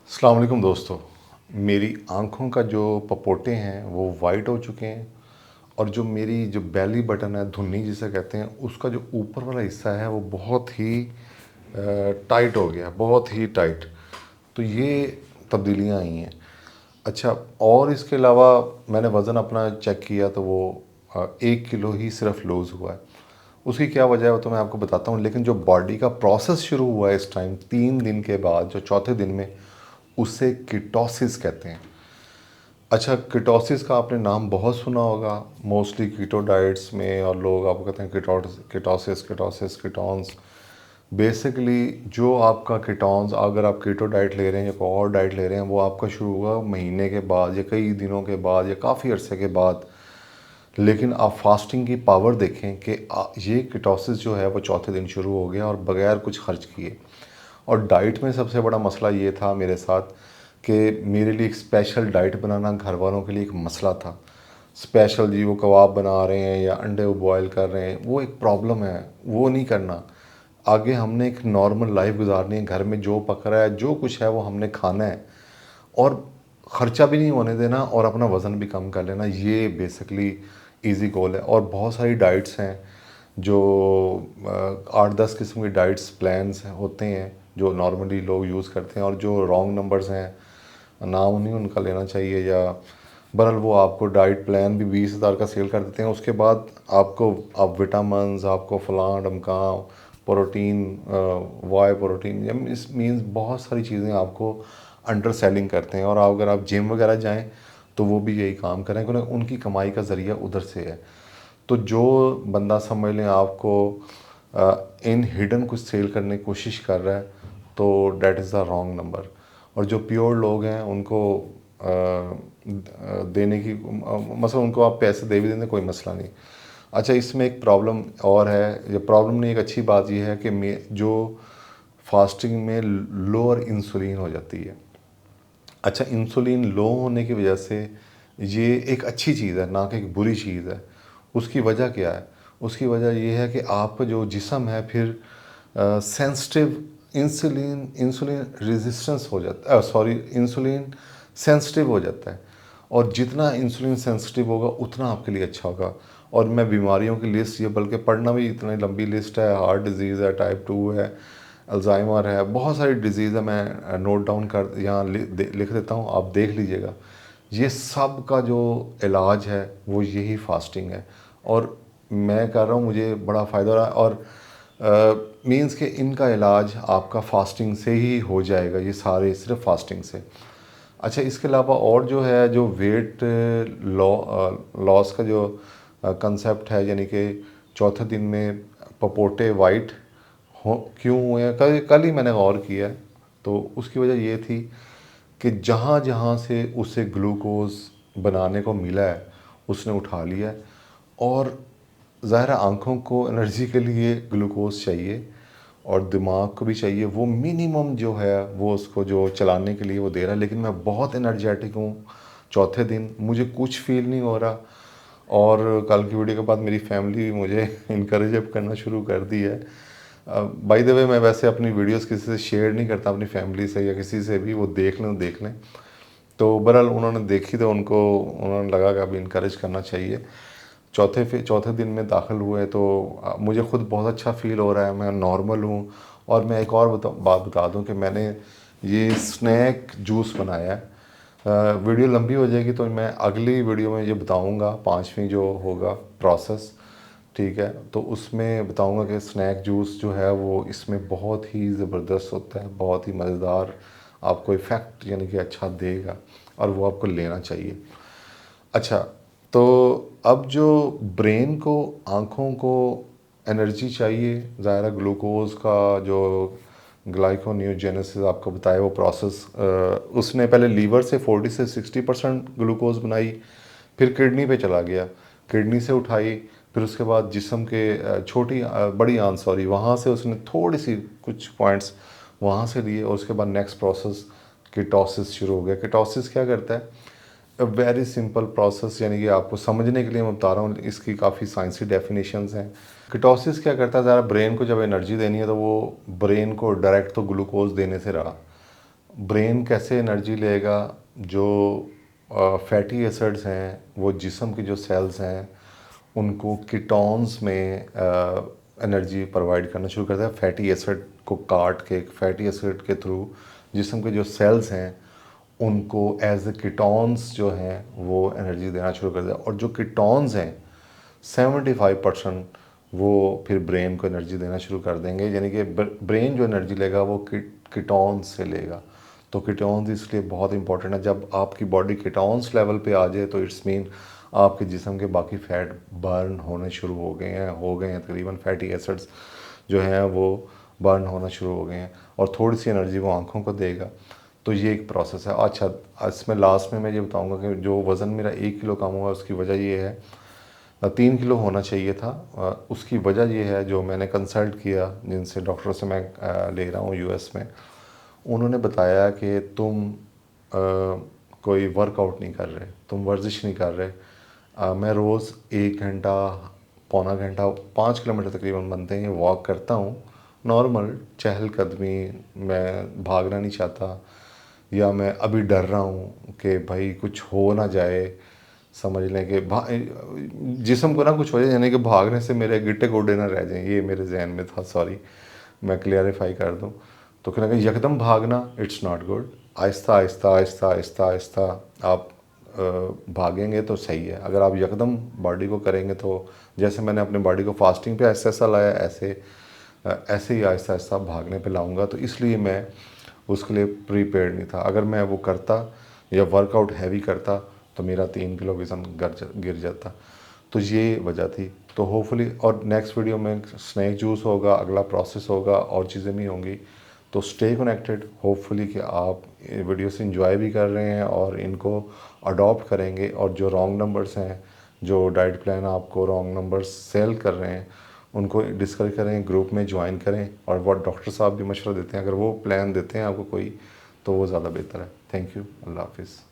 अस्सलाम वालेकुम दोस्तों। मेरी आँखों का जो पपोटे हैं वो वाइट हो चुके हैं और जो मेरी जो बेली बटन है, धुन्नी जिसे कहते हैं, उसका जो ऊपर वाला हिस्सा है वो बहुत ही टाइट हो गया, बहुत ही टाइट। तो ये तब्दीलियाँ आई हैं। अच्छा, और इसके अलावा मैंने वज़न अपना चेक किया तो वो 1 किलो ही सिर्फ लूज़ हुआ है। उसकी क्या वजह है वो तो मैं आपको बताता हूँ, लेकिन जो बॉडी का प्रोसेस शुरू हुआ है इस टाइम 3 दिन के बाद, जो चौथे दिन में, उसे कीटोसिस कहते हैं। अच्छा, कीटोसिस का आपने नाम बहुत सुना होगा मोस्टली कीटो डाइट्स में, और लोग आपको कहते हैं कीटोसिस कीटोसिस कीटोन्स। बेसिकली जो आपका कीटोन्स, अगर आप कीटो डाइट ले रहे हैं या कोई और डाइट ले रहे हैं, वो आपका शुरू हुआ महीने के बाद या कई दिनों के बाद या काफ़ी अरसे के बाद। लेकिन आप फास्टिंग की पावर देखें कि ये कीटोसिस जो है वो चौथे दिन शुरू हो गया और बगैर कुछ खर्च किए। और डाइट में सबसे बड़ा मसला ये था मेरे साथ कि मेरे लिए एक स्पेशल डाइट बनाना घर वालों के लिए एक मसला था। स्पेशल जी वो कबाब बना रहे हैं या अंडे वो बॉयल कर रहे हैं, वो एक प्रॉब्लम है, वो नहीं करना। आगे हमने एक नॉर्मल लाइफ गुजारनी है, घर में जो पक रहा है जो कुछ है वो हमने खाना है, और ख़र्चा भी नहीं होने देना और अपना वज़न भी कम कर लेना। ये बेसिकली इजी गोल है। और बहुत सारी डाइट्स हैं जो 8-10 किस्म की डाइट्स प्लान्स होते हैं जो नॉर्मली लोग यूज़ करते हैं, और जो रॉन्ग नंबर्स हैं नाम नहीं उनका लेना चाहिए, या बहरहाल वो आपको डाइट प्लान भी 20,000 का सेल कर देते हैं। उसके बाद आपको आप विटामिन्स, आपको फलां ढमकां, प्रोटीन, वाई प्रोटीन, या इस मीन्स बहुत सारी चीज़ें आपको अंडर सेलिंग करते हैं। और आप अगर आप जिम वगैरह जाएं तो वो भी यही काम करें, क्योंकि उनकी कमाई का ज़रिया उधर से है। तो जो बंदा समझ लें आपको इन हिडन कुछ सेल करने की कोशिश कर रहा है, तो that is the wrong number. और जो प्योर लोग हैं उनको देने की मतलब उनको आप पैसे दे भी देंगे कोई मसला नहीं। अच्छा, इसमें एक प्रॉब्लम और है, ये प्रॉब्लम नहीं, एक अच्छी बात यह है कि जो फास्टिंग में लोअर इंसुलिन हो जाती है। अच्छा, इंसुलिन लो होने की वजह से ये एक अच्छी चीज़ है, ना कि एक बुरी चीज़ है। उसकी वजह क्या है? उसकी वजह ये है कि आपका जो जिस्म है फिर सेंसिटिव, इंसुलिन इंसुलिन रेजिस्टेंस हो जाता है, सॉरी, इंसुलिन सेंसिटिव हो जाता है। और जितना इंसुलिन सेंसिटिव होगा उतना आपके लिए अच्छा होगा। और मैं बीमारियों की लिस्ट, ये बल्कि पढ़ना भी इतनी लंबी लिस्ट है, हार्ट डिजीज़ है, टाइप 2 है, अल्जाइमर है, बहुत सारी डिजीज़ है, मैं नोट डाउन कर यहाँ लिख देता हूँ, आप देख लीजिएगा। ये सब का जो इलाज है वो यही फास्टिंग है, और मैं कर रहा हूँ, मुझे बड़ा फ़ायदा हो रहा है। और मीन्स कि इनका इलाज आपका फास्टिंग से ही हो जाएगा, ये सारे सिर्फ फास्टिंग से। अच्छा, इसके अलावा और जो है, जो वेट लॉस का जो कंसेप्ट है, यानी कि चौथे दिन में पपोटे वाइट हो क्यों हुए हैं, कल कल ही मैंने गौर किया है। तो उसकी वजह ये थी कि जहाँ जहाँ से उसे ग्लूकोज बनाने को मिला है उसने उठा लिया है। और ज़ाहिर है आँखों को एनर्जी के लिए ग्लूकोज चाहिए और दिमाग को भी चाहिए, वो मिनिमम जो है वो उसको जो चलाने के लिए वो दे रहा है। लेकिन मैं बहुत एनर्जेटिक हूँ, चौथे दिन मुझे कुछ फील नहीं हो रहा। और कल की वीडियो के बाद मेरी फैमिली भी मुझे इनक्रेज करना शुरू कर दी है। बाय द वे, मैं वैसे अपनी वीडियोस किसी से शेयर नहीं करता, अपनी फैमिली से या किसी से भी, वो देख लें। तो बहरहाल उन्होंने देखी तो उन्होंने लगा कि अभी इनक्रेज करना चाहिए। चौथे दिन में दाखिल हुए तो मुझे ख़ुद बहुत अच्छा फ़ील हो रहा है, मैं नॉर्मल हूँ। और मैं एक और बात बता दूं कि मैंने ये स्नैक जूस बनाया है। वीडियो लंबी हो जाएगी तो मैं अगली वीडियो में ये बताऊंगा, 5वीं जो होगा प्रोसेस, ठीक है, तो उसमें बताऊंगा कि स्नैक जूस जो है वो इसमें बहुत ही ज़बरदस्त होता है, बहुत ही मज़ेदार, आपको इफ़ेक्ट यानी कि अच्छा देगा, और वो आपको लेना चाहिए। अच्छा, तो अब जो ब्रेन को, आँखों को एनर्जी चाहिए, ज़ाहिर ग्लूकोज का जो ग्लाइकोनियोजेनेसिस आपको बताया वो प्रोसेस, उसने पहले लीवर से 40 से 60% ग्लूकोज बनाई, फिर किडनी पे चला गया, किडनी से उठाई, फिर उसके बाद जिस्म के बड़ी आंत, सॉरी, वहाँ से उसने थोड़ी सी कुछ पॉइंट्स वहाँ से लिए, और उसके बाद नेक्स्ट प्रोसेस कीटोसिस शुरू हो गया। कीटोसिस क्या करता है? वेरी सिंपल प्रोसेस, यानी कि आपको समझने के लिए मैं बता रहा हूँ, इसकी काफ़ी साइंसी डेफिनेशंस हैं। कीटोसिस क्या करता है? ज़रा ब्रेन को जब एनर्जी देनी है तो वो ब्रेन को डायरेक्ट तो ग्लूकोज देने से रहा, ब्रेन कैसे एनर्जी लेगा? जो फैटी एसिड्स हैं वो जिस्म की जो सेल्स हैं उनको कीटोन्स में एनर्जी प्रोवाइड करना शुरू करता है। फैटी एसिड को काट के, फैटी एसिड के थ्रू जिस्म के जो सेल्स हैं उनको एज ए कीटोन्स जो हैं वो एनर्जी देना शुरू कर देता है। और जो कीटोन्स हैं 75% वो फिर ब्रेन को एनर्जी देना शुरू कर देंगे। यानी कि ब्रेन जो एनर्जी लेगा वो कीटोन्स से लेगा। तो कीटोन्स इसलिए बहुत इंपॉर्टेंट है। जब आपकी बॉडी कीटोन्स लेवल पे आ जाए तो इट्स मीन आपके जिस्म के बाकी फ़ैट बर्न होने शुरू हो गए हैं तकरीबन। फैटी एसिड्स जो हैं वो बर्न होना शुरू हो गए हैं और थोड़ी सी एनर्जी वो आँखों को देगा। तो ये एक प्रोसेस है। अच्छा, इसमें लास्ट में मैं ये बताऊंगा कि जो वज़न मेरा 1 किलो कम हुआ उसकी वजह ये है, 3 किलो होना चाहिए था। उसकी वजह ये है, जो मैंने कंसल्ट किया जिनसे डॉक्टरों से मैं ले रहा हूँ यूएस में, उन्होंने बताया कि तुम कोई वर्कआउट नहीं कर रहे, तुम वर्जिश नहीं कर रहे। मैं रोज़ 1 घंटा, पौना घंटा, 5 किलोमीटर तकरीबन बनते हैं वॉक करता हूँ। नॉर्मल चहलकदमी, मैं भागना नहीं चाहता या मैं अभी डर रहा हूँ कि भाई कुछ हो ना जाए, समझ लें कि जिस्म को ना कुछ हो जाए, यानी कि भागने से मेरे गिट्टे गोडे ना रह जाएं, ये मेरे जहन में था। सॉरी, मैं क्लियरिफाई कर दूँ। तो कहना कि यकदम भागना it's not good. Aahista Aahista Aahista Aahista Aahista आप भागेंगे तो सही है। अगर आप यकदम बॉडी को करेंगे तो, जैसे मैंने अपने बॉडी को फास्टिंग पे ऐसा लाया, ऐसे ही आहिस्ता आहिस्ता भागने पे लाऊंगा। तो इसलिए मैं उसके लिए प्रीपेड नहीं था। अगर मैं वो करता या वर्कआउट हैवी करता तो मेरा 3 किलो वज़न गिर जाता। तो ये वजह थी। तो होपफुली, और नेक्स्ट वीडियो में स्नैक जूस होगा, अगला प्रोसेस होगा और चीज़ें भी होंगी। तो स्टे कनेक्टेड। होपफुली कि आप वीडियो से इंजॉय भी कर रहे हैं और इनको अडॉप्ट करेंगे। और जो रॉन्ग नंबर्स हैं, जो डाइट प्लान आपको रॉन्ग नंबर्स सेल कर रहे हैं, उनको डिस्कस करें, ग्रुप में ज्वाइन करें। और वो डॉक्टर साहब भी मशवरा देते हैं, अगर वो प्लान देते हैं आपको कोई, तो वो ज़्यादा बेहतर है। Thank you. अल्लाह हाफिज़।